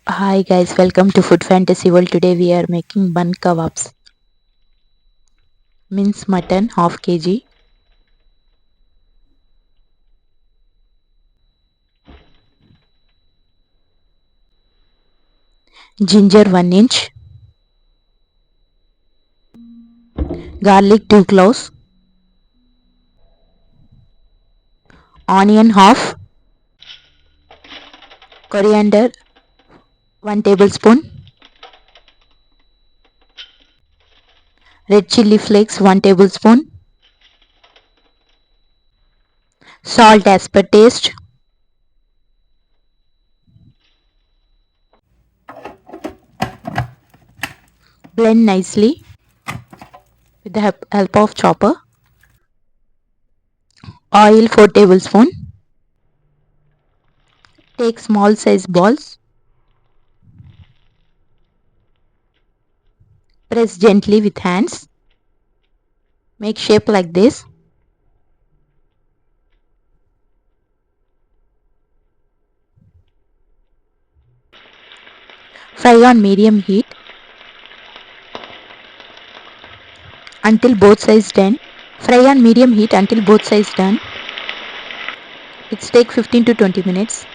Hi guys, welcome to Food Fantasy World. Today we are making bun kebabs. Minced mutton half kg, ginger 1 inch, garlic 2 cloves, onion half, coriander 1 tablespoon, red chili flakes 1 tablespoon, salt as per taste. Blend nicely with the help of chopper. Oil 4 tablespoon. Take small size balls. Press gently with hands. Make shape like this. Fry on medium heat until both sides done. Fry on medium heat until both sides done. It's take 15 to 20 minutes.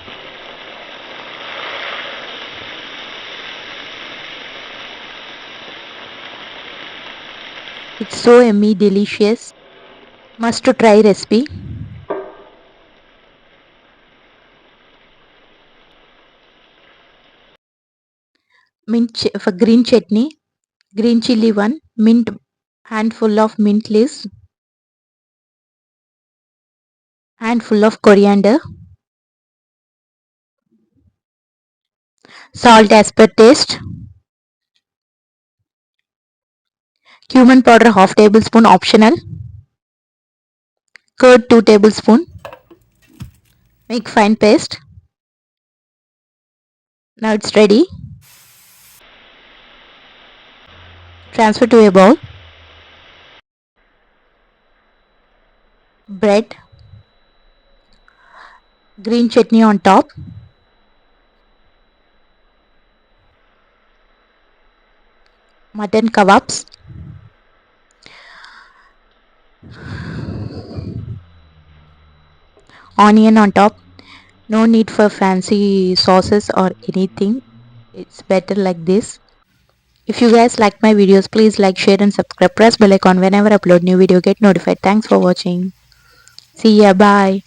It's so yummy, delicious. Must to try recipe. For green chutney, green chili 1, mint handful of mint leaves, handful of coriander, salt as per taste, cumin powder half tablespoon optional, curd 2 tablespoon. Make fine paste. Now it's ready. Transfer to a bowl. Bread, green chutney on top, mutton kebabs, onion on top. No need for fancy sauces or anything. It's better like this. If you guys like my videos, please like, share and subscribe. Press bell icon whenever I upload new video. Get notified. Thanks for watching. See ya. Bye.